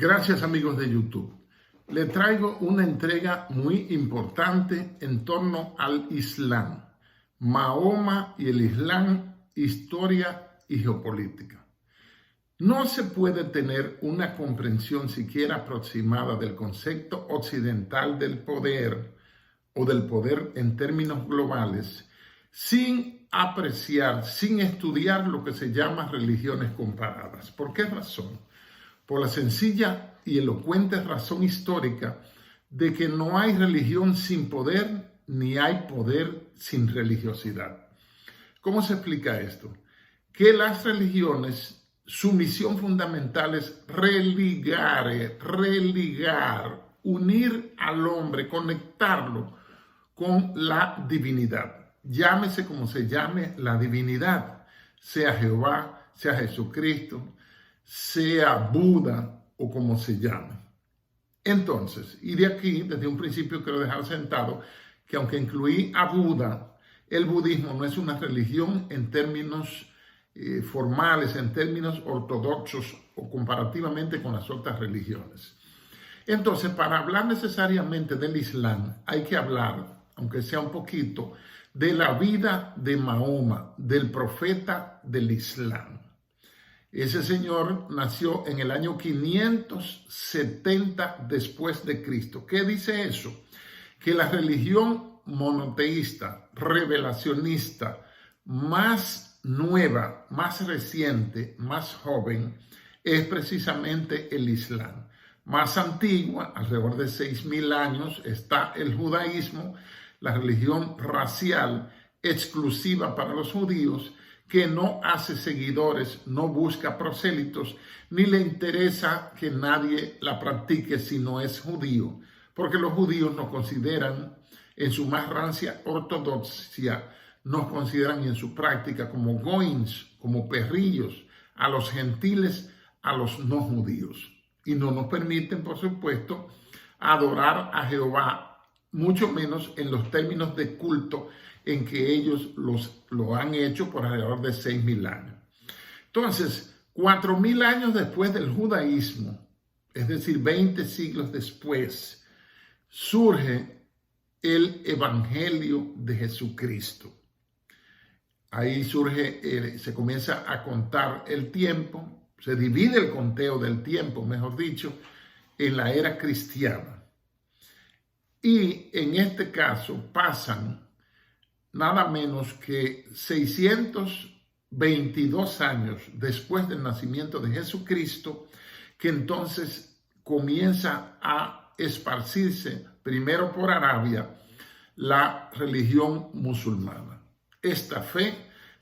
Gracias amigos de YouTube. Le traigo una entrega muy importante en torno al Islam. Mahoma y el Islam, historia y geopolítica. No se puede tener una comprensión siquiera aproximada del concepto occidental del poder o del poder en términos globales sin apreciar, sin estudiar lo que se llama religiones comparadas. ¿Por qué razón? Por la sencilla y elocuente razón histórica de que no hay religión sin poder, ni hay poder sin religiosidad. ¿Cómo se explica esto? Que las religiones, su misión fundamental es religar, unir al hombre, conectarlo con la divinidad. Llámese como se llame la divinidad, sea Jehová, sea Jesucristo, sea Buda o como se llame. Entonces, y de aquí, desde un principio quiero dejar sentado que aunque incluí a Buda, el budismo no es una religión en términos formales, en términos ortodoxos o comparativamente con las otras religiones. Entonces, para hablar necesariamente del Islam, hay que hablar, aunque sea un poquito, de la vida de Mahoma, del profeta del Islam. Ese señor nació en el año 570 después de Cristo. ¿Qué dice eso? Que la religión monoteísta, revelacionista, más nueva, más reciente, más joven, es precisamente el Islam. Más antigua, alrededor de 6.000 años, está el judaísmo, la religión racial exclusiva para los judíos, que no hace seguidores, no busca prosélitos, ni le interesa que nadie la practique si no es judío, porque los judíos nos consideran, en su más rancia ortodoxia, nos consideran en su práctica como goins, como perrillos, a los gentiles, a los no judíos. Y no nos permiten, por supuesto, adorar a Jehová, mucho menos en los términos de culto en que ellos lo han hecho por alrededor de 6.000 años. Entonces, 4.000 años después del judaísmo, es decir, 20 siglos después, surge el Evangelio de Jesucristo. Ahí surge, se comienza a contar el tiempo, se divide el conteo del tiempo, mejor dicho, en la era cristiana. Y en este caso pasan nada menos que 622 años después del nacimiento de Jesucristo, que entonces comienza a esparcirse primero por Arabia la religión musulmana. Esta fe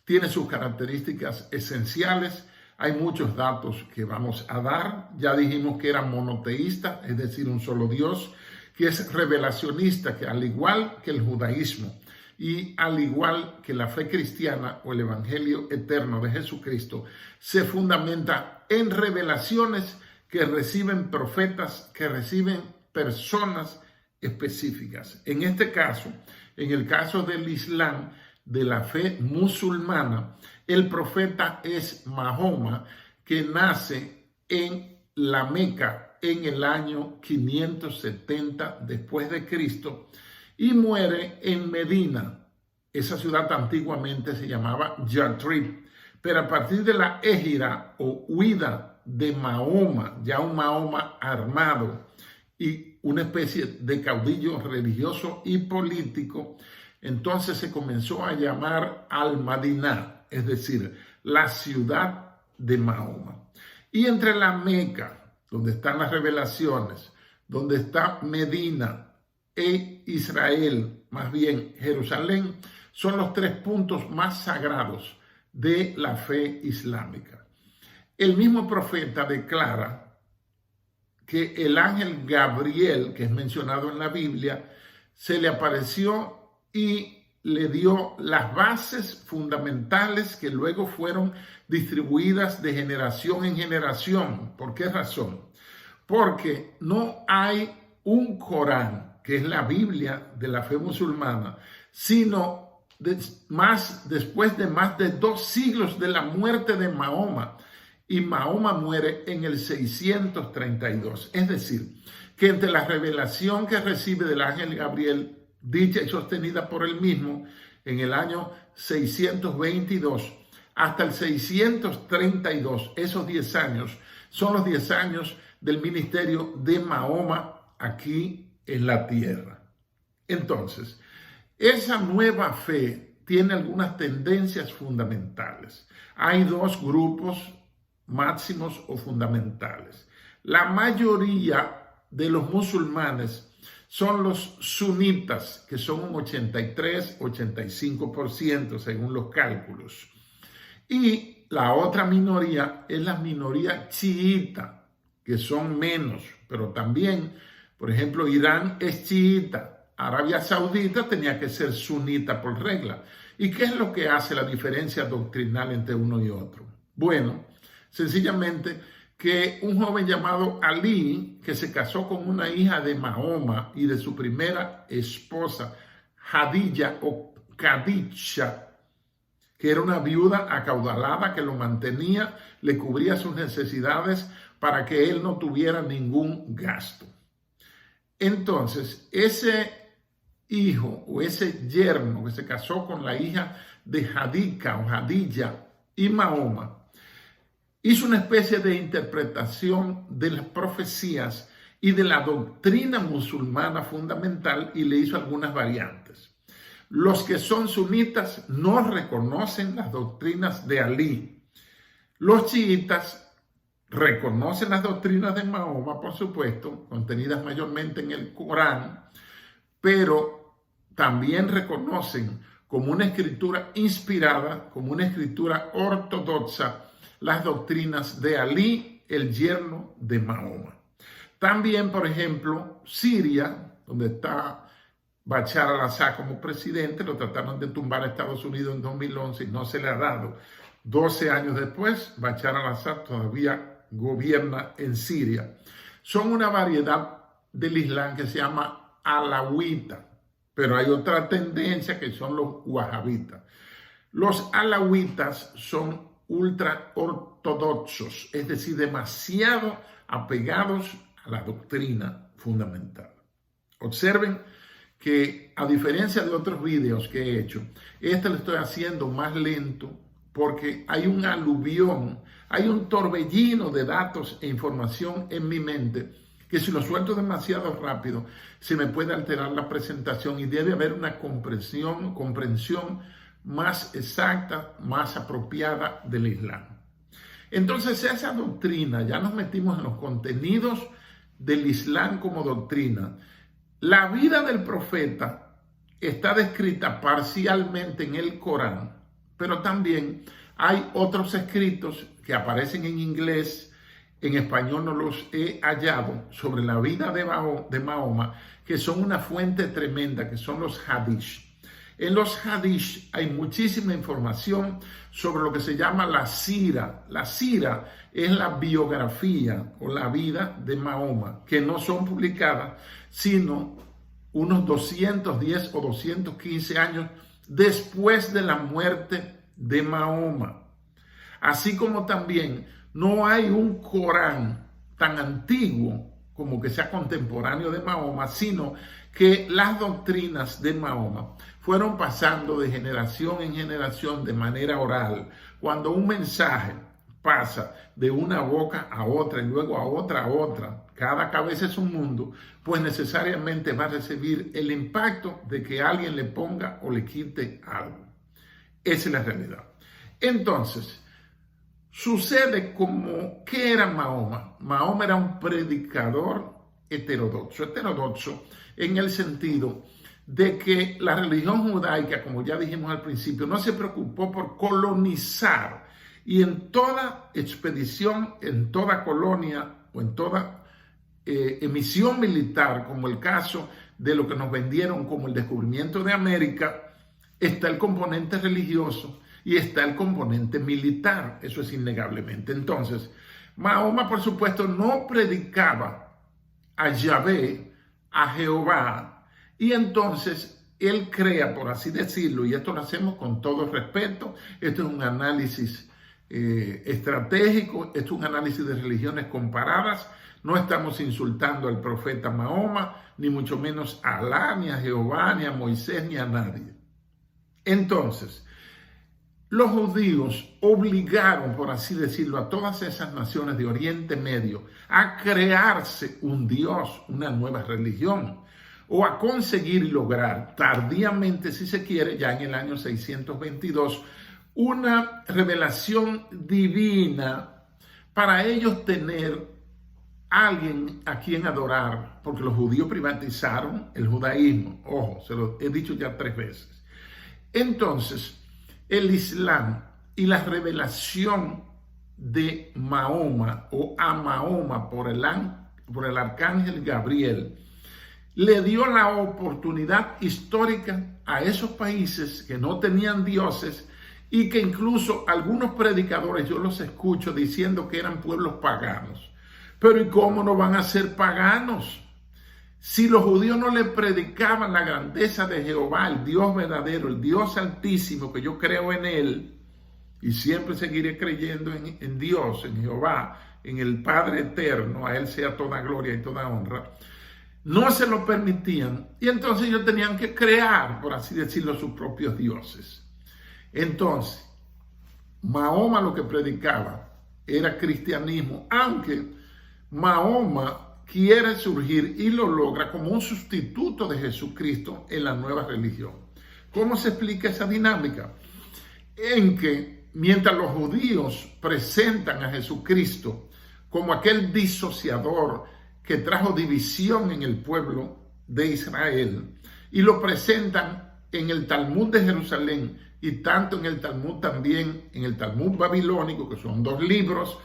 tiene sus características esenciales. Hay muchos datos que vamos a dar. Ya dijimos que era monoteísta, es decir, un solo Dios, que es revelacionista, que al igual que el judaísmo y al igual que la fe cristiana o el evangelio eterno de Jesucristo, se fundamenta en revelaciones que reciben profetas, que reciben personas específicas. En este caso, en el caso del Islam, de la fe musulmana, el profeta es Mahoma, que nace en la Meca en el año 570 después de Cristo y muere en Medina. Esa ciudad antiguamente se llamaba Yatrib, pero a partir de la égira o huida de Mahoma, ya un Mahoma armado y una especie de caudillo religioso y político, entonces se comenzó a llamar Al-Madinah, es decir, la ciudad de Mahoma. Y entre la Meca, donde están las revelaciones, donde está Medina e Israel, más bien Jerusalén, son los 3 puntos más sagrados de la fe islámica. El mismo profeta declara que el ángel Gabriel, que es mencionado en la Biblia, se le apareció y le dio las bases fundamentales que luego fueron distribuidas de generación en generación. ¿Por qué razón? Porque no hay un Corán, que es la Biblia de la fe musulmana, sino después de más de 2 siglos de la muerte de Mahoma y Mahoma muere en el 632. Es decir, que entre la revelación que recibe del ángel Gabriel, dicha y sostenida por él mismo, en el año 622, hasta el 632, esos 10 años, son los 10 años del ministerio de Mahoma aquí en la tierra. Entonces, esa nueva fe tiene algunas tendencias fundamentales. Hay dos grupos máximos o fundamentales. La mayoría de los musulmanes son los sunitas, que son un 83-85% según los cálculos. Y la otra minoría es la minoría chiita, que son menos, pero también, por ejemplo, Irán es chiita, Arabia Saudita tenía que ser sunita por regla. ¿Y qué es lo que hace la diferencia doctrinal entre uno y otro? Bueno, sencillamente que un joven llamado Ali, que se casó con una hija de Mahoma y de su primera esposa, Hadilla o Khadija, que era una viuda acaudalada que lo mantenía, le cubría sus necesidades para que él no tuviera ningún gasto. Entonces, ese hijo o ese yerno que se casó con la hija de Hadika o Hadilla y Mahoma, hizo una especie de interpretación de las profecías y de la doctrina musulmana fundamental y le hizo algunas variantes. Los que son sunitas no reconocen las doctrinas de Ali. Los chiitas reconocen las doctrinas de Mahoma, por supuesto, contenidas mayormente en el Corán, pero también reconocen como una escritura inspirada, como una escritura ortodoxa, las doctrinas de Ali, el yerno de Mahoma. También, por ejemplo, Siria, donde está Bashar al-Assad como presidente, lo trataron de tumbar a Estados Unidos en 2011 y no se le ha dado. 12 años después, Bashar al-Assad todavía gobierna en Siria. Son una variedad del Islam que se llama alawita, pero hay otra tendencia que son los wahabitas. Los alawitas son ultra ortodoxos, es decir, demasiado apegados a la doctrina fundamental. Observen que, a diferencia de otros videos que he hecho, este lo estoy haciendo más lento porque hay un aluvión, hay un torbellino de datos e información en mi mente que si lo suelto demasiado rápido se me puede alterar la presentación y debe haber una comprensión más exacta, más apropiada del Islam. Entonces, esa doctrina, ya nos metimos en los contenidos del Islam como doctrina. La vida del profeta está descrita parcialmente en el Corán, pero también hay otros escritos que aparecen en inglés, en español no los he hallado, sobre la vida de Mahoma, que son una fuente tremenda, que son los hadith. En los hadith hay muchísima información sobre lo que se llama la sira. La sira es la biografía o la vida de Mahoma, que no son publicadas, sino unos 210 o 215 años después de la muerte de Mahoma. Así como también no hay un Corán tan antiguo como que sea contemporáneo de Mahoma, sino que las doctrinas de Mahoma fueron pasando de generación en generación de manera oral. Cuando un mensaje pasa de una boca a otra y luego a otra, cada cabeza es un mundo, pues necesariamente va a recibir el impacto de que alguien le ponga o le quite algo. Esa es la realidad. Entonces, sucede como, ¿qué era Mahoma? Mahoma era un predicador heterodoxo en el sentido de que la religión judaica, como ya dijimos al principio, no se preocupó por colonizar, y en toda expedición, en toda colonia o en toda emisión militar, como el caso de lo que nos vendieron como el descubrimiento de América, está el componente religioso y está el componente militar, eso es innegablemente. Entonces, Mahoma, por supuesto, no predicaba a Yahvé, a Jehová, y entonces él crea, por así decirlo, y esto lo hacemos con todo respeto, esto es un análisis estratégico. Esto es un análisis de religiones comparadas. No estamos insultando al profeta Mahoma, ni mucho menos a Alá, ni a Jehová, ni a Moisés, ni a nadie. Entonces, los judíos obligaron, por así decirlo, a todas esas naciones de Oriente Medio a crearse un Dios, una nueva religión, o a conseguir y lograr, tardíamente si se quiere, ya en el año 622, una revelación divina para ellos tener alguien a quien adorar, porque los judíos privatizaron el judaísmo. Ojo, se lo he dicho ya 3 veces. Entonces, el Islam y la revelación de Mahoma o a Mahoma por el arcángel Gabriel le dio la oportunidad histórica a esos países que no tenían dioses y que incluso algunos predicadores yo los escucho diciendo que eran pueblos paganos. Pero ¿y cómo no van a ser paganos? Si los judíos no le predicaban la grandeza de Jehová, el Dios verdadero, el Dios altísimo, que yo creo en él, y siempre seguiré creyendo en Dios, en Jehová, en el Padre eterno, a él sea toda gloria y toda honra, no se lo permitían, y entonces ellos tenían que crear, por así decirlo, sus propios dioses. Entonces, Mahoma lo que predicaba era cristianismo, aunque Mahoma quiere surgir y lo logra como un sustituto de Jesucristo en la nueva religión. ¿Cómo se explica esa dinámica? En que mientras los judíos presentan a Jesucristo como aquel disociador que trajo división en el pueblo de Israel, y lo presentan en el Talmud de Jerusalén y tanto en el Talmud también en el Talmud babilónico, que son 2 libros,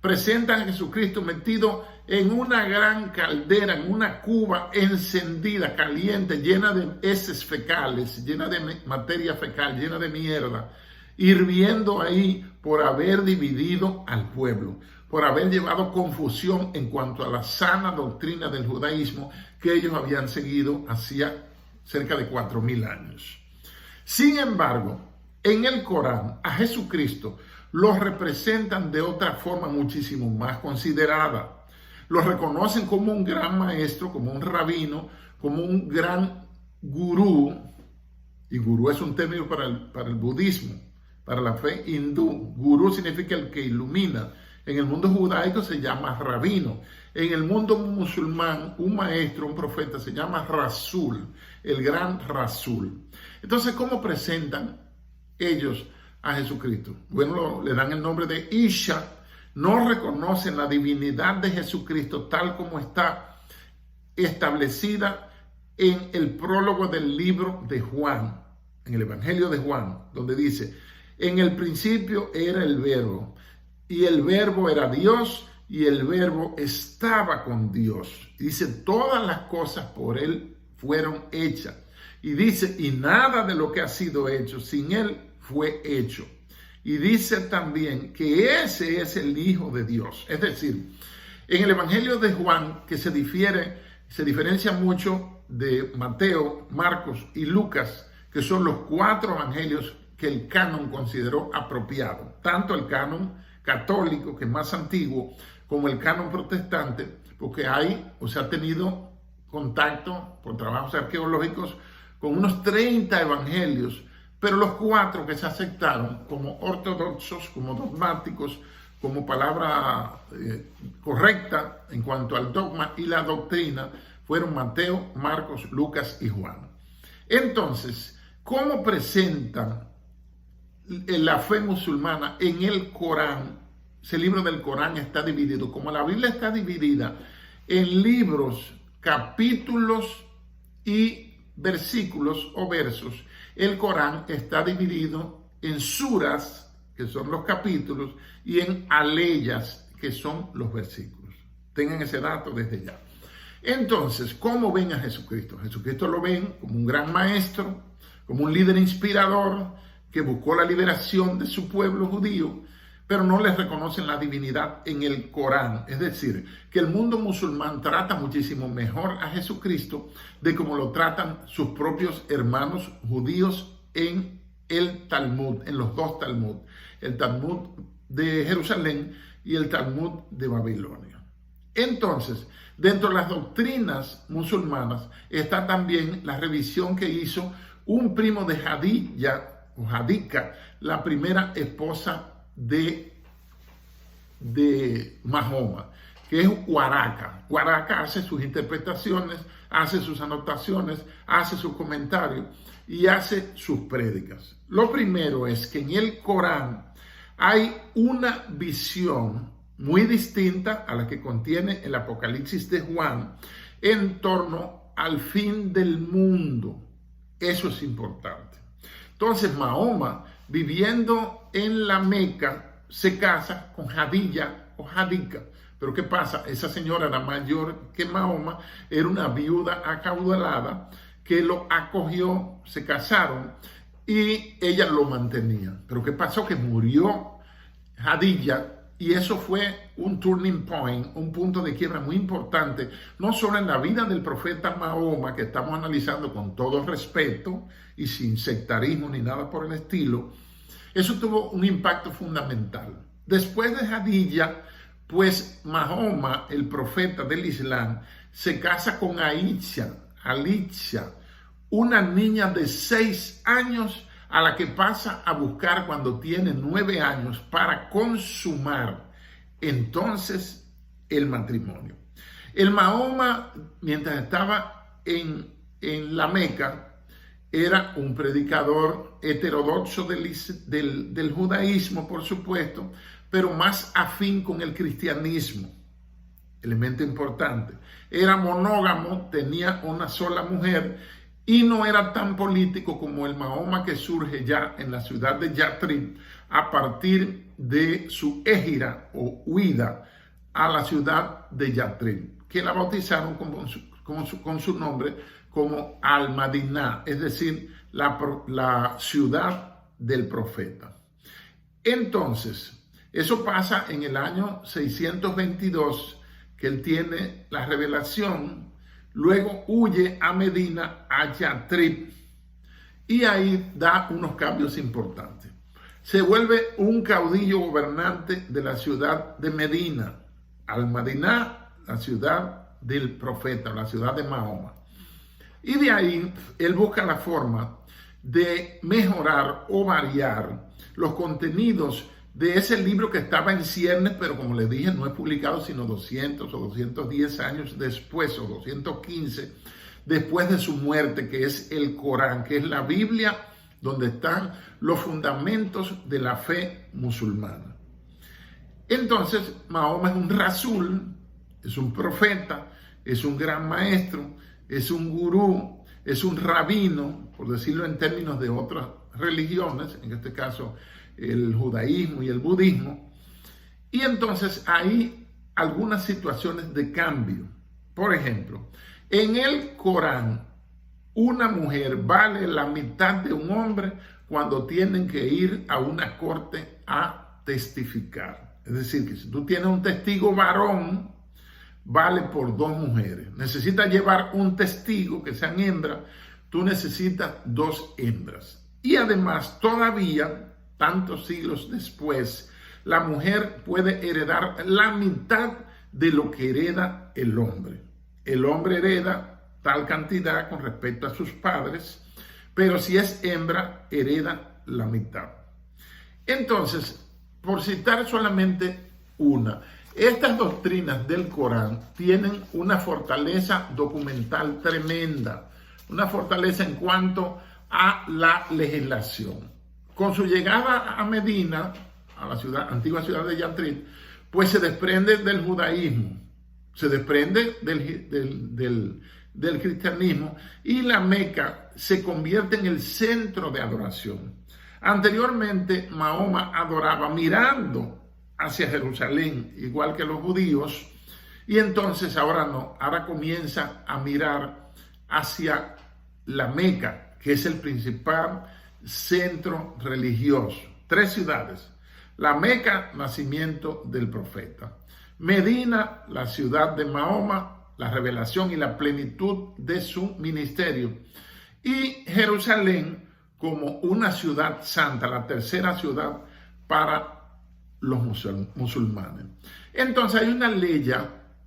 presentan a Jesucristo metido en una gran caldera, en una cuba encendida, caliente, llena de heces fecales, llena de materia fecal, llena de mierda, hirviendo ahí por haber dividido al pueblo, por haber llevado confusión en cuanto a la sana doctrina del judaísmo que ellos habían seguido hacía cerca de 4000 años. Sin embargo, en el Corán, a Jesucristo lo representan de otra forma muchísimo más considerada. Lo reconocen como un gran maestro, como un rabino, como un gran gurú. Y gurú es un término para el budismo, para la fe hindú. Gurú significa el que ilumina. En el mundo judaico se llama rabino. En el mundo musulmán, un maestro, un profeta, se llama Rasul, el gran Rasul. Entonces, ¿cómo presentan ellos a Jesucristo? Bueno, le dan el nombre de Isha. No reconocen la divinidad de Jesucristo tal como está establecida en el prólogo del libro de Juan, en el Evangelio de Juan, donde dice: en el principio era el Verbo, y el Verbo era Dios, y el Verbo estaba con Dios. Y dice: todas las cosas por él fueron hechas. Y dice: y nada de lo que ha sido hecho sin él fue hecho. Y dice también que ese es el Hijo de Dios. Es decir, en el Evangelio de Juan, que se diferencia mucho de Mateo, Marcos y Lucas, que son los 4 evangelios que el canon consideró apropiado. Tanto el canon católico, que es más antiguo, como el canon protestante, porque se ha tenido contacto por trabajos arqueológicos con unos 30 evangelios, pero los 4 que se aceptaron como ortodoxos, como dogmáticos, como palabra correcta en cuanto al dogma y la doctrina, fueron Mateo, Marcos, Lucas y Juan. Entonces, ¿cómo presentan la fe musulmana en el Corán? Ese libro del Corán está dividido, como la Biblia está dividida en libros, capítulos y versículos o versos. El Corán está dividido en suras, que son los capítulos, y en aleyas, que son los versículos. Tengan ese dato desde ya. Entonces, ¿cómo ven a Jesucristo? Jesucristo lo ven como un gran maestro, como un líder inspirador que buscó la liberación de su pueblo judío, pero no les reconocen la divinidad en el Corán. Es decir, que el mundo musulmán trata muchísimo mejor a Jesucristo de como lo tratan sus propios hermanos judíos en el Talmud, en los 2 Talmud. El Talmud de Jerusalén y el Talmud de Babilonia. Entonces, dentro de las doctrinas musulmanas está también la revisión que hizo un primo de Jadilla o Jadica, la primera esposa de Mahoma, que es Waraka. Waraka hace sus interpretaciones, hace sus anotaciones, hace sus comentarios y hace sus prédicas. Lo primero es que en el Corán hay una visión muy distinta a la que contiene el Apocalipsis de Juan en torno al fin del mundo. Eso es importante. Entonces Mahoma, viviendo en la Meca, se casa con Jadilla o Jadica. Pero ¿qué pasa? Esa señora era mayor que Mahoma, era una viuda acaudalada que lo acogió, se casaron y ella lo mantenía. Pero ¿qué pasó? Que murió Jadilla y eso fue un turning point, un punto de quiebra muy importante, no solo en la vida del profeta Mahoma, que estamos analizando con todo respeto y sin sectarismo ni nada por el estilo. Eso tuvo un impacto fundamental. Después de Jadilla, pues Mahoma, el profeta del Islam, se casa con Alicia, una niña de 6 años a la que pasa a buscar cuando tiene 9 años para consumar entonces el matrimonio. El Mahoma, mientras estaba en la Meca, era un predicador heterodoxo del judaísmo, por supuesto, pero más afín con el cristianismo. Elemento importante. Era monógamo, tenía una sola mujer y no era tan político como el Mahoma que surge ya en la ciudad de Yatrib a partir de su égira o huida a la ciudad de Yatrib, que la bautizaron con su nombre como Al-Madinah, es decir, la ciudad del profeta. Entonces, eso pasa en el año 622, que él tiene la revelación, luego huye a Medina, a Yatrib, y ahí da unos cambios importantes. Se vuelve un caudillo gobernante de la ciudad de Medina, Al-Madinah, la ciudad del profeta, la ciudad de Mahoma. Y de ahí él busca la forma de mejorar o variar los contenidos de ese libro que estaba en ciernes, pero como les dije, no es publicado sino 200 o 210 años después, o 215 después de su muerte, que es el Corán, que es la Biblia donde están los fundamentos de la fe musulmana. Entonces, Mahoma es un rasul, es un profeta, es un gran maestro, es un gurú, es un rabino, por decirlo en términos de otras religiones, en este caso el judaísmo y el budismo. Y entonces hay algunas situaciones de cambio. Por ejemplo, en el Corán, una mujer vale la mitad de un hombre cuando tienen que ir a una corte a testificar. Es decir, que si tú tienes un testigo varón, vale por 2 mujeres. Necesitas llevar un testigo que sean hembras, tú necesitas 2 hembras. Y además, todavía, tantos siglos después, la mujer puede heredar la mitad de lo que hereda el hombre. El hombre hereda tal cantidad con respecto a sus padres, pero si es hembra, hereda la mitad. Entonces, por citar solamente una, estas doctrinas del Corán tienen una fortaleza documental tremenda, una fortaleza en cuanto a la legislación. Con su llegada a Medina, a la antigua ciudad de Yatrib, pues se desprende del judaísmo, se desprende del cristianismo y la Meca se convierte en el centro de adoración. Anteriormente, Mahoma adoraba mirando hacia Jerusalén, igual que los judíos, y entonces ahora no, ahora comienza a mirar hacia la Meca, que es el principal centro religioso. 3 ciudades: la Meca, nacimiento del profeta; Medina, la ciudad de Mahoma, la revelación y la plenitud de su ministerio; y Jerusalén como una ciudad santa, la tercera ciudad para los musulmanes. Entonces hay una ley,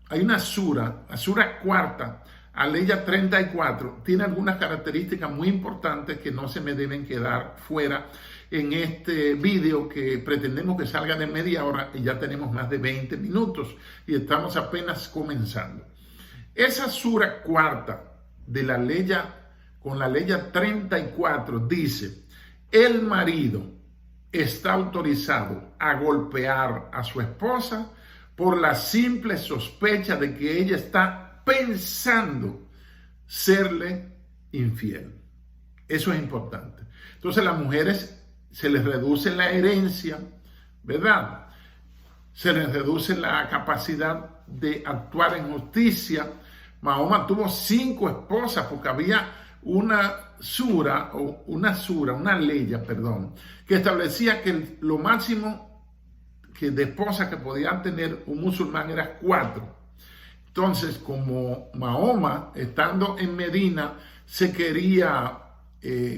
hay una sura, la sura cuarta, Aleya 34, tiene algunas características muy importantes que no se me deben quedar fuera en este vídeo que pretendemos que salga de media hora y ya tenemos más de 20 minutos y estamos apenas comenzando. Esa sura cuarta de la ley, con la ley 34, dice: el marido está autorizado a golpear a su esposa por la simple sospecha de que ella está pensando serle infiel. Eso es importante. Entonces, a las mujeres se les reduce la herencia, ¿verdad? Se les reduce la capacidad de actuar en justicia. Mahoma tuvo 5 esposas porque había una ley, que establecía que lo máximo que de esposas que podía tener un musulmán era 4. Entonces, como Mahoma, estando en Medina, se quería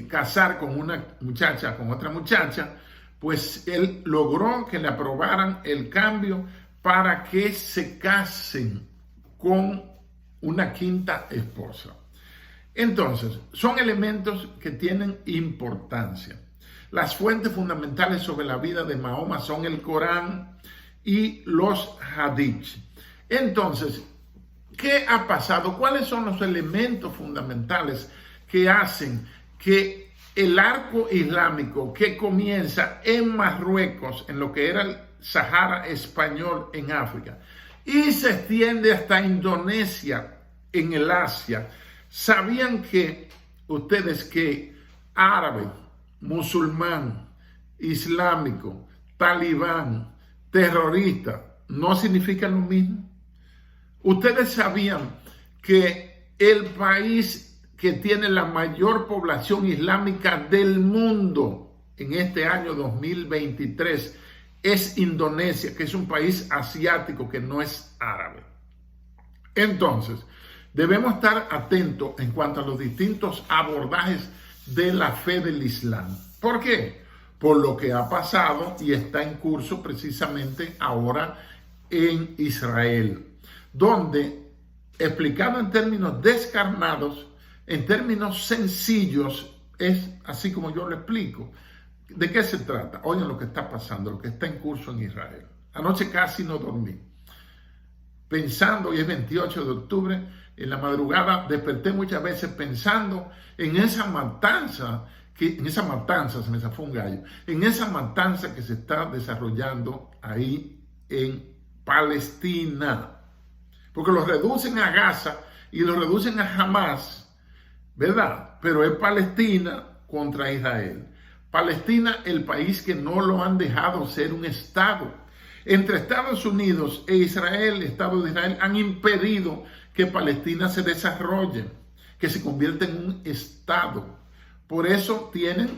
casar con una muchacha, con otra muchacha, pues él logró que le aprobaran el cambio para que se casen con una 5ª esposa. Entonces, son elementos que tienen importancia. Las fuentes fundamentales sobre la vida de Mahoma son el Corán y los Hadith. Entonces, ¿qué ha pasado? ¿Cuáles son los elementos fundamentales que hacen que el arco islámico que comienza en Marruecos, en lo que era el Sahara español en África, y se extiende hasta Indonesia en el Asia? ¿Sabían que ustedes que árabe, musulmán, islámico, talibán, terrorista no significan lo mismo? ¿Ustedes sabían que el país que tiene la mayor población islámica del mundo en este año 2023 es Indonesia, que es un país asiático que no es árabe? Entonces, debemos estar atentos en cuanto a los distintos abordajes de la fe del Islam. ¿Por qué? Por lo que ha pasado y está en curso precisamente ahora en Israel, donde, explicado en términos descarnados, en términos sencillos, es así como yo lo explico. ¿De qué se trata? Oigan lo que está pasando, lo que está en curso en Israel. Anoche casi no dormí, pensando, y es 28 de octubre, en la madrugada desperté muchas veces pensando en esa matanza, se me zafó un gallo, en esa matanza que se está desarrollando ahí en Palestina. Porque los reducen a Gaza y los reducen a Hamas, ¿verdad? Pero es Palestina contra Israel. Palestina, el país que no lo han dejado ser un Estado. Entre Estados Unidos e Israel, Estado de Israel, han impedido que Palestina se desarrolle, que se convierta en un Estado. Por eso tienen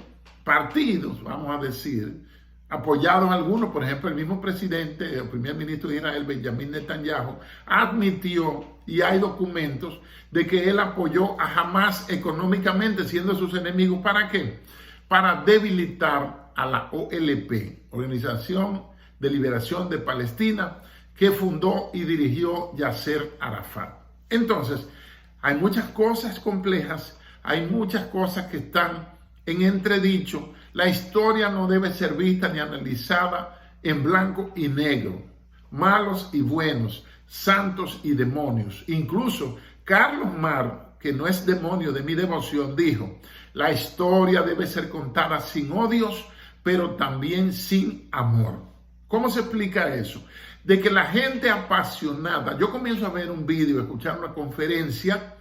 partidos, vamos a decir, apoyados algunos. Por ejemplo, el mismo presidente, el primer ministro de Israel, Benjamin Netanyahu, admitió, y hay documentos, de que él apoyó a Hamas económicamente, siendo sus enemigos. ¿Para qué? Para debilitar a la OLP, Organización de Liberación de Palestina, que fundó y dirigió Yasser Arafat. Entonces, hay muchas cosas complejas, hay muchas cosas que están en entredicho. La historia no debe ser vista ni analizada en blanco y negro, malos y buenos, santos y demonios. Incluso Carlos Mar, que no es demonio de mi devoción, dijo: la historia debe ser contada sin odios, pero también sin amor. ¿Cómo se explica eso? De que la gente apasionada, yo comienzo a ver un vídeo, escuchar una conferencia,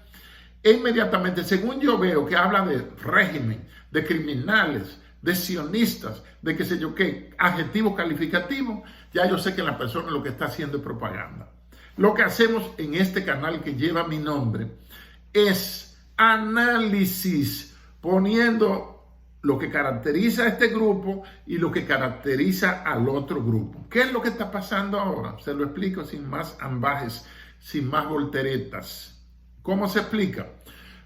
e inmediatamente, según yo veo que habla de régimen, de criminales, de sionistas, de qué sé yo qué, adjetivos calificativos, ya yo sé que la persona lo que está haciendo es propaganda. Lo que hacemos en este canal que lleva mi nombre es análisis, poniendo lo que caracteriza a este grupo y lo que caracteriza al otro grupo. ¿Qué es lo que está pasando ahora? Se lo explico sin más ambajes, sin más volteretas. ¿Cómo se explica?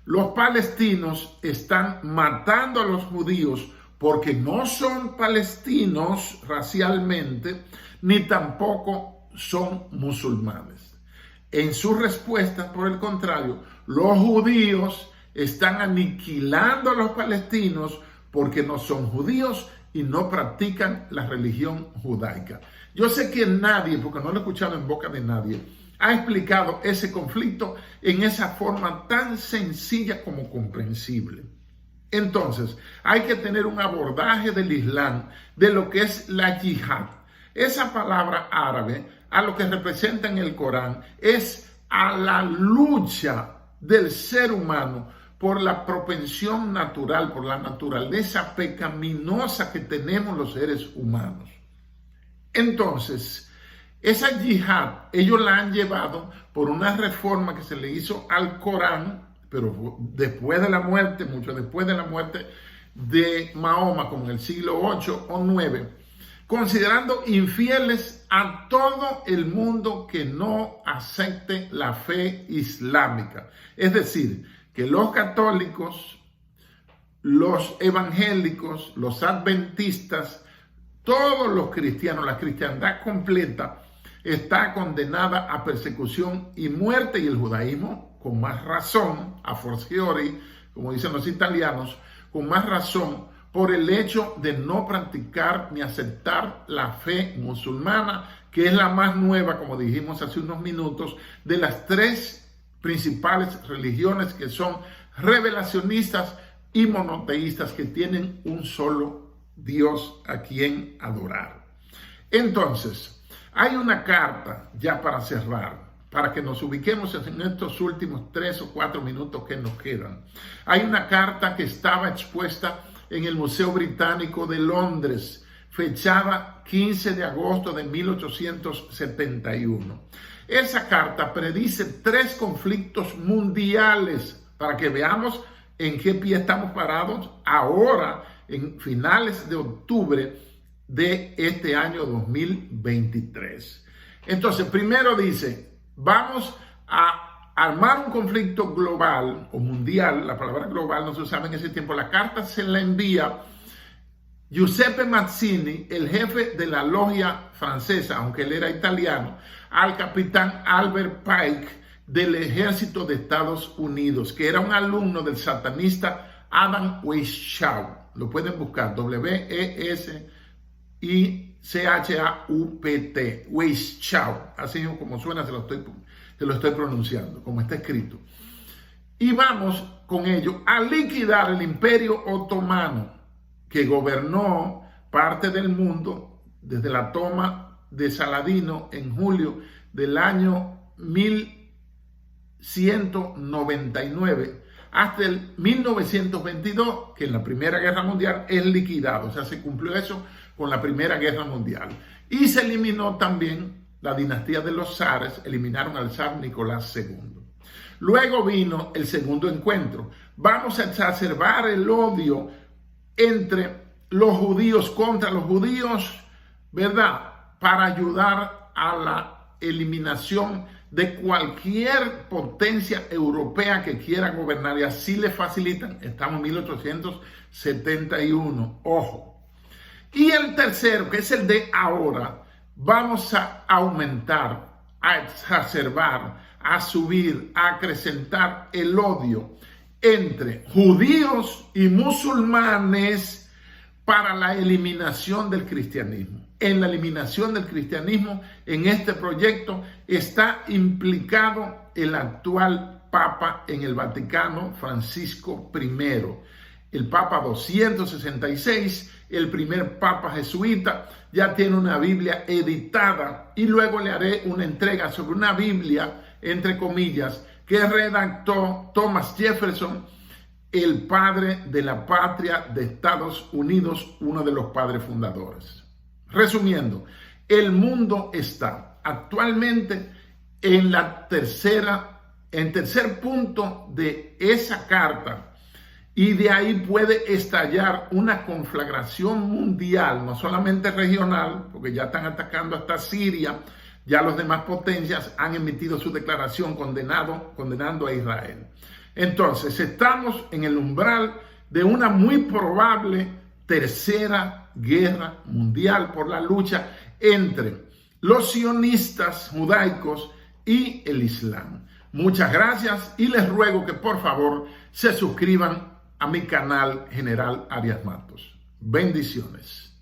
Los palestinos están matando a los judíos porque no son palestinos racialmente, ni tampoco son musulmanes. En su respuesta, por el contrario, los judíos están aniquilando a los palestinos porque no son judíos y no practican la religión judaica. Yo sé que nadie, porque no lo he escuchado en boca de nadie, ha explicado ese conflicto en esa forma tan sencilla como comprensible. Entonces, hay que tener un abordaje del Islam, de lo que es la yihad. Esa palabra árabe, a lo que representa en el Corán, es a la lucha del ser humano por la propensión natural, por la naturaleza pecaminosa que tenemos los seres humanos. Entonces, esa yihad, ellos la han llevado por una reforma que se le hizo al Corán, pero después de la muerte, mucho después de la muerte de Mahoma, como en el siglo 8 o 9, considerando infieles a todo el mundo que no acepte la fe islámica. Es decir, que los católicos, los evangélicos, los adventistas, todos los cristianos, la cristiandad completa, está condenada a persecución y muerte, y el judaísmo, con más razón, a fortiori, como dicen los italianos, con más razón, por el hecho de no practicar ni aceptar la fe musulmana, que es la más nueva, como dijimos hace unos minutos, de las tres principales religiones que son revelacionistas y monoteístas, que tienen un solo Dios a quien adorar. Entonces, hay una carta, ya para cerrar, para que nos ubiquemos en estos últimos 3 o 4 minutos que nos quedan. Hay una carta que estaba expuesta en el Museo Británico de Londres, fechada 15 de agosto de 1871. Esa carta predice 3 conflictos mundiales, para que veamos en qué pie estamos parados ahora, en finales de octubre de este año 2023. Entonces, primero dice, vamos a armar un conflicto global o mundial. La palabra global no se usaba en ese tiempo. La carta se la envía Giuseppe Mazzini, el jefe de la logia francesa, aunque él era italiano, al capitán Albert Pike del ejército de Estados Unidos, que era un alumno del satanista Adam Weishaupt. Lo pueden buscar, W-E-S-I-C-H-A-U-P-T, Weishaupt, así como suena, se lo estoy pronunciando, como está escrito. Y vamos con ello a liquidar el Imperio Otomano, que gobernó parte del mundo desde la toma de Saladino en julio del año 1199 hasta el 1922, que en la Primera Guerra Mundial es liquidado. O sea, se cumplió eso con la Primera Guerra Mundial. Y se eliminó también la dinastía de los zares, eliminaron al zar Nicolás II. Luego vino el segundo encuentro. Vamos a exacerbar el odio entre los judíos contra los judíos, ¿verdad? Para ayudar a la eliminación de cualquier potencia europea que quiera gobernar, y así le facilitan. Estamos en 1871, ojo. Y el tercero, que es el de ahora, vamos a aumentar, a exacerbar, a subir, a acrecentar el odio entre judíos y musulmanes para la eliminación del cristianismo. En la eliminación del cristianismo, en este proyecto, está implicado el actual Papa en el Vaticano, Francisco I, el Papa 266, el primer Papa jesuita. Ya tiene una Biblia editada, y luego le haré una entrega sobre una Biblia, entre comillas, que redactó Thomas Jefferson, el padre de la patria de Estados Unidos, uno de los padres fundadores. Resumiendo, el mundo está actualmente en tercer punto de esa carta, y de ahí puede estallar una conflagración mundial, no solamente regional, porque ya están atacando hasta Siria. Ya las demás potencias han emitido su declaración condenando a Israel. Entonces, estamos en el umbral de una muy probable tercera guerra mundial por la lucha entre los sionistas judaicos y el Islam. Muchas gracias y les ruego que por favor se suscriban a mi canal General Arias Matos. Bendiciones.